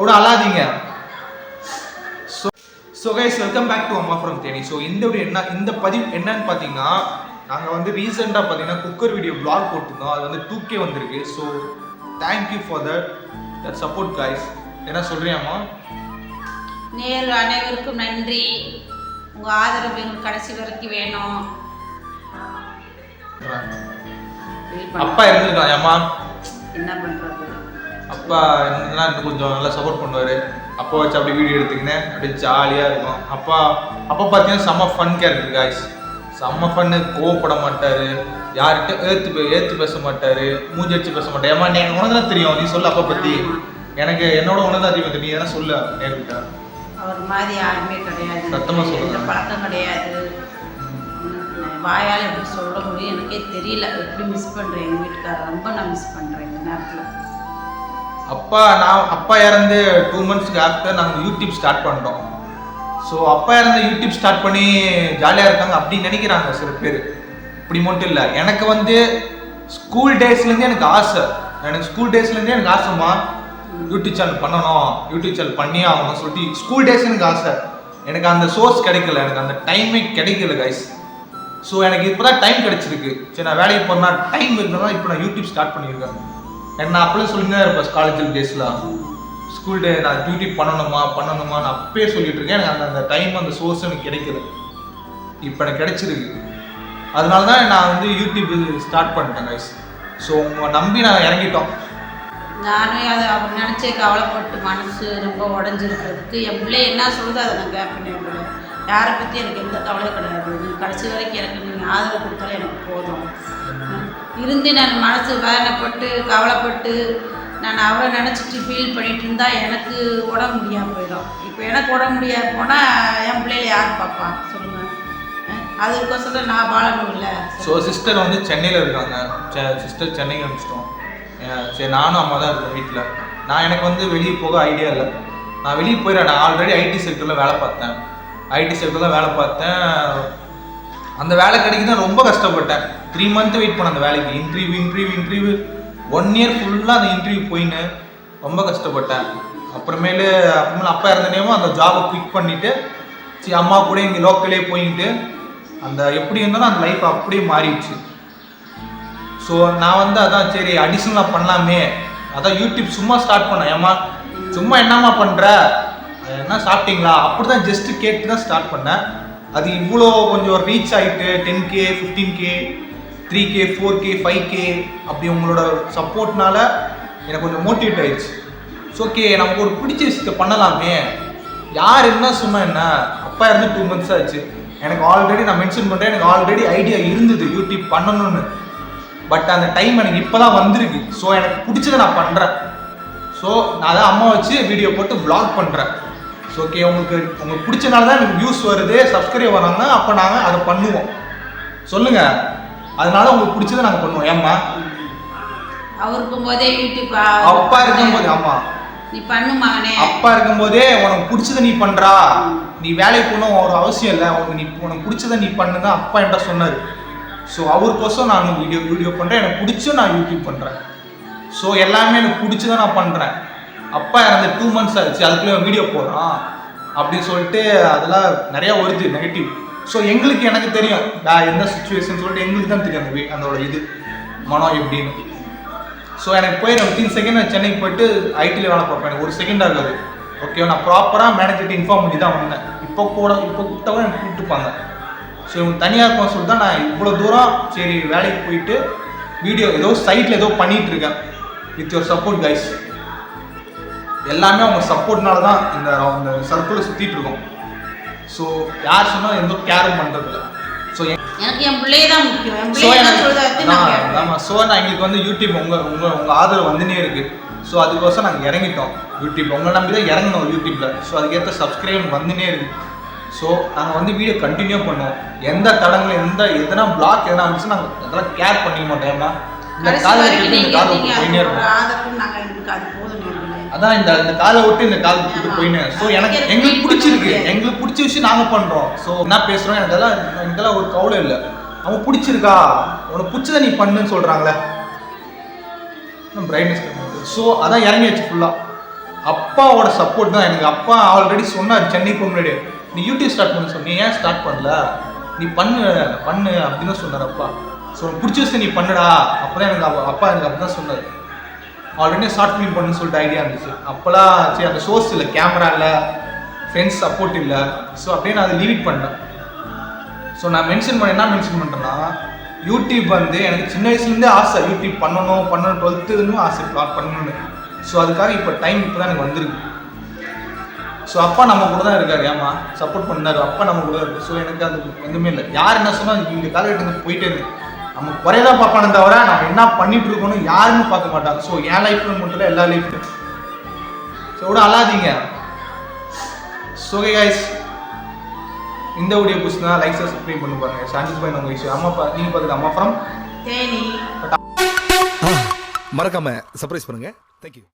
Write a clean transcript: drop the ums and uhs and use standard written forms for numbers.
கூட அழாதீங்க. So guys welcome back to அம்மா ஃப்ரம் தேனி. ஸோ இந்த பதிவு என்னன்னு பார்த்தீங்கன்னா, நாங்கள் வந்து ரீசெண்டாக பார்த்தீங்கன்னா குக்கர் வீடியோ vlog போட்டிருந்தோம். அது வந்து 2K வந்திருக்கு. So thank you for that support guys. என்ன சொல்றியாம்மா? நேயர்கள் அனைவருக்கும் நன்றி. உங்கள் ஆதரவு எங்களுக்கு கடைசி வரைக்கும் வேணும். அப்பா இருந்திருக்கான் அம்மா, என்ன பண்ணுறது, அப்பா இருந்ததுன்னா இன்னும் கொஞ்சம் நல்லா சப்போர்ட் பண்ணுவார். அப்பா வச்சு அப்படி வீடியோ எடுத்துக்கினேன், அப்படியே ஜாலியாக இருக்கும். அப்பா பார்த்தீங்கன்னா செம்ம ஃபன் கேரக்டர் காய்ஸ். செம்ம ஃபன்னு, கோவப்பட மாட்டார், யார்கிட்ட ஏற்று பேச மாட்டார், மூஞ்சி அடிச்சு பேச மாட்டார். ஏமா எனக்கு உனக்கு தான் தெரியும், நீ சொல்லு அப்பா பற்றி. எனக்கு என்னோட உனக்கு தான் அதிகமாக தெரியும், நீ எதனா சொல்லு நேர்கிட்ட. அவர் மாதிரி யாருமே கிடையாது, சத்தமாக சொல்லுங்க. பழக்கம் கிடையாது. வாயால் எப்படி சொல்ல முடியும் எனக்கே தெரியல. எப்படி மிஸ் பண்ணுறேன் எங்கள் வீட்டுக்காரர், ரொம்ப நான் மிஸ் பண்ணுறேன் இந்த நேரத்தில். அப்பா இறந்து 2 months ஆஃப்டர் நாங்கள் யூடியூப் ஸ்டார்ட் பண்ணிட்டோம். ஸோ அப்பா இறந்து யூடியூப் ஸ்டார்ட் பண்ணி ஜாலியாக இருக்காங்க அப்படின்னு நினைக்கிறாங்க சில பேர். இப்படி மட்டும் இல்லை, எனக்கு வந்து ஸ்கூல் டேஸ்லேருந்தே எனக்கு ஆசை. எனக்கு ஆசைம்மா யூடியூப் சேனல் பண்ணணும், யூடியூப் சேனல் பண்ணியே ஆகணும் சொல்லிட்டு ஸ்கூல் டேஸ் எனக்கு ஆசை. எனக்கு அந்த சோர்ஸ் கிடைக்கல, எனக்கு அந்த டைமே கிடைக்கல கைஸ். ஸோ எனக்கு இப்போ தான் டைம் கிடைச்சிருக்கு. சரி நான் வேலைக்கு போனால் டைம் இருக்கணும். இப்போ நான் யூடியூப் ஸ்டார்ட் பண்ணியிருக்கேன். நான் அப்போலாம் சொல்லிட்டு இருப்பேன் காலேஜ் டேஸில், ஸ்கூல் டே நான் யூடியூப் பண்ணணுமா நான் அப்பயே சொல்லிட்டு இருக்கேன். எனக்கு அந்த டைம் அந்த சோர்ஸ் எனக்கு கிடைக்கல, இப்போ எனக்கு கிடைச்சிருக்கு. அதனால தான் நான் வந்து யூடியூப் ஸ்டார்ட் பண்ணிட்டேன் கைஸ். ஸோ உங்களை நம்பி நாங்கள் இறங்கிட்டோம். நானும் அதை அவர் நினச்சே கவலைப்பட்டு மனசு ரொம்ப உடஞ்சிருக்கிறதுக்கு என் பிள்ளை என்ன சொல்லுதோ அதை நான் கேட்பேன். யாரை பற்றி எனக்கு எந்த கவலையும் கிடையாது. நீங்கள் கடைசி வரைக்கும் எனக்கு நீங்கள் ஆதரவு கொடுத்தாலும் எனக்கு போதும். இருந்து நான் மனசு வேதனைப்பட்டு கவலைப்பட்டு நான் அவரை நினச்சிட்டு ஃபீல் பண்ணிகிட்டு இருந்தால் எனக்கு உடம்பு முடியாமல் போயிடும். இப்போ எனக்கு உடம்பு முடியாமல் போனால் என் பிள்ளைகளை யார் பார்ப்பா சொல்லுங்கள்? அதுக்கோசரம் நான் வாழணும் இல்லை. ஸோ சிஸ்டர் வந்து சென்னையில் இருக்காங்க. சிஸ்டர் சென்னைக்கு அனுப்பிச்சிட்டோம். சரி நானும் அம்மா தான் இருக்கேன் வீட்டில். எனக்கு வந்து வெளியே போக ஐடியா இல்லை. நான் வெளியே போயிடுறேன். நான் ஆல்ரெடி ஐடி செக்டரில் வேலை பார்த்தேன். அந்த வேலை கிடைக்குதான் ரொம்ப கஷ்டப்பட்டேன். 3 months வெயிட் பண்ண அந்த வேலைக்கு. இன்டர்வியூ 1 year ஃபுல்லாக அந்த இன்டர்வியூ போயின்னு ரொம்ப கஷ்டப்பட்டேன். அப்புறமேலு அப்பா இறந்தனேவும் அந்த ஜாபை குவிக் பண்ணிவிட்டு சரி அம்மா கூட இங்கே லோக்கலே போயிட்டு அந்த எப்படி இருந்தாலும் அந்த லைஃப் அப்படியே மாறிடுச்சு. ஸோ நான் வந்து அதான் சரி அடிஷ்னலாக பண்ணலாமே, அதான் யூடியூப் சும்மா ஸ்டார்ட் பண்ணேன். ஏம்மா சும்மா என்னம்மா பண்ணுற, என்ன சாப்பிட்டீங்களா, அப்படி தான் ஜஸ்ட்டு கேட்டு தான் ஸ்டார்ட் பண்ணேன். அது இவ்வளோ கொஞ்சம் ரீச் ஆகிட்டு 10K 15K 3K 4K 5K அப்படி உங்களோட சப்போர்ட்னால எனக்கு கொஞ்சம் மோட்டிவேட் ஆயிடுச்சு. ஸோ ஓகே நமக்கு ஒரு பிடிச்ச விஷயத்தை பண்ணலாமே. யார் என்ன சொன்னால் என்ன, அப்பா இருந்து 2 months ஆச்சு. எனக்கு ஆல்ரெடி நான் மென்ஷன் பண்ணுறேன், எனக்கு ஆல்ரெடி ஐடியா இருந்தது யூடியூப் பண்ணணும்னு. பட் அந்த டைம் எனக்கு இப்போ தான் வந்திருக்கு. ஸோ எனக்கு பிடிச்சதை நான் பண்ணுறேன். ஸோ நான் அதான் அம்மா வச்சு வீடியோ போட்டு vlog பண்ணுறேன். ஸோ ஓகே உங்களுக்கு பிடிச்சனால தான் எனக்கு வியூஸ் வருது, சப்ஸ்கிரைப் வராங்கன்னா அப்போ நாங்கள் அதை பண்ணுவோம். சொல்லுங்கள், அதனால உங்களுக்கு பிடிச்சதை நாங்கள் பண்ணுவோம். ஏம்மா அவருக்கும் போதே யூடியூப் அப்பா இருக்கும்போது, ஆமாம் நீ பண்ணுமானே, அப்பா இருக்கும்போதே உனக்கு பிடிச்சதை நீ பண்ணுறா, நீ வேலைக்கு போகணும் ஒரு அவசியம் இல்லை, உனக்கு பிடிச்சதை நீ பண்ணுங்க அப்பா என்கிட்ட சொன்னார். ஸோ அவருக்கோசம் நான் வீடியோ பண்ணுறேன். எனக்கு பிடிச்சும் நான் யூடியூப் பண்ணுறேன். ஸோ எல்லாமே எனக்கு பிடிச்சதான் நான் பண்ணுறேன். அப்பா இறந்து 2 months ஆச்சு, அதுக்குள்ளே வீடியோ போடுறான் அப்படின்னு சொல்லிட்டு அதெல்லாம் நிறையா வருது நெகட்டிவ். ஸோ எனக்கு தெரியும் நான் எந்த சுச்சுவேஷன் சொல்லிட்டு எங்களுக்கு தான் தெரியும் அதோட இது மனம் எப்படின்னு. ஸோ எனக்கு போய் நான் 15 seconds நான் சென்னைக்கு போயிட்டு ஐடியில் வேலை பார்ப்பேன். எனக்கு 1 second ஆகாது. ஓகே நான் ப்ராப்பராக மேனேஜர்கிட்ட இன்ஃபார்ம் பண்ணி தான் வந்தேன். இப்போ கூப்பிட்டவங்க எனக்கு கூப்பிட்டுப்பாங்க. ஸோ இவங்க தனியாக இருக்கும் சொல்லி தான் நான் இவ்வளோ தூரம் சரி வேலைக்கு போயிட்டு வீடியோ ஏதோ சைட்டில் ஏதோ பண்ணிகிட்ருக்கேன். With your support guys. எல்லாமே அவங்க சப்போர்ட்னால தான் இந்த சர்க்கிளில் சுற்றிட்டு இருக்கோம். ஸோ யார் சொன்னால் எந்த கேரும் பண்ணுறதில்ல. ஸோ எனக்கு என் பிள்ளையே தான் முக்கியம். ஆமாம். ஸோ நான் எங்களுக்கு வந்து யூடியூப் உங்கள் ஆதரவு வந்துனே இருக்குது. ஸோ அதுக்கோசம் நாங்கள் இறங்கிட்டோம் யூடியூப். உங்களை நம்பி தான் இறங்கணும் யூடியூப்பில். ஸோ அதுக்கேற்ற சப்ஸ்கிரைப் வந்துனே இருக்குது. ஸோ நாங்கள் வந்து வீடியோ கண்டினியூ பண்ணுவோம். எந்த தடங்கள் எதனா பிளாக் எதனா இருந்துச்சுன்னா நாங்கள் அதெல்லாம் கேர் பண்ணிக்க மாட்டோம்மா. இந்த காலை விட்டு இந்த காலை விட்டு போயினே இருக்கும். அதான் இந்த காலை விட்டு இந்த காலை விட்டு போயினே. ஸோ எங்களுக்கு பிடிச்சிருக்கு, எங்களுக்கு பிடிச்ச விஷயம் நாங்கள் பண்ணுறோம். ஸோ என்ன பேசுகிறோம் எனக்கெல்லாம் ஒரு கவலை இல்லை. அவங்க பிடிச்சிருக்கா, உனக்கு பிடிச்சதை நீ பண்ணுன்னு சொல்கிறாங்களே பிரைட்னஸ். ஸோ அதான் இறங்கியாச்சு ஃபுல்லாக. அப்பாவோட சப்போர்ட் தான் எனக்கு. அப்பா ஆல்ரெடி சொன்னார் சென்னை போக முன்னாடி, நீ யூடியூப் ஸ்டார்ட் பண்ண சொன்னி, ஏன் ஸ்டார்ட் பண்ணல, நீ பண்ணு அப்படின்னு சொன்னார் அப்பா. ஸோ பிடிச்ச விஷயம் நீ பண்ணுடா. அப்போ தான் எனக்கு அப்பா எனக்கு அப்படி தான் சொன்னார். ஆல்ரெடி ஷார்ட் ஃபிலிம் பண்ணுன்னு சொல்லிட்டு ஐடியா இருந்துச்சு. அப்போலாம் சரி அந்த சோர்ஸ் இல்லை, கேமரா இல்லை, ஃப்ரெண்ட்ஸ் சப்போர்ட் இல்லை. ஸோ அப்படியே நான் அதை லீவ் இட் பண்ணேன். ஸோ நான் என்ன மென்ஷன் பண்ணுறேன்னா, யூடியூப் வந்து எனக்கு சின்ன வயசுலேருந்தே ஆசை, யூடியூப் பண்ணணும் 12th ஆசை பண்ணணும்னு. ஸோ அதுக்காக இப்போ டைம் இப்போ தான் எனக்கு வந்திருக்கு. ஸோ அப்பா நம்ம கூட தான் இருக்காரு, ஏமா சப்போர்ட் பண்ணாரு, அப்பா நம்ம கூட இருக்கு. ஸோ எனக்கு அது எதுவுமே இல்லை. யார் என்ன சொன்னால் இந்த காலகட்டத்துக்கு போயிட்டே இருக்கு. நம்ம குறையதான் பார்ப்பானே தவிர நம்ம என்ன பண்ணிட்டு இருக்கணும் யாருன்னு பார்க்க மாட்டாங்க. ஸோ என் லைஃப்ல மட்டும் இல்லை, எல்லா லைஃப்லையும். ஸோ கூட அழாதீங்க. ஸோ கைஸ், இந்த வீடியோ பிடிச்சிருந்தா லைக் சப்ஸ்கிரைப் பண்ணி பாருங்க. சாண்டிஸ் பாய் உங்க விஷயம் அம்மா நீங்க பார்த்துட்டு அம்மா ஃப்ரம் தேனி. மறக்காம சர்ப்ரைஸ் பண்ணுங்க. தேங்க்யூ.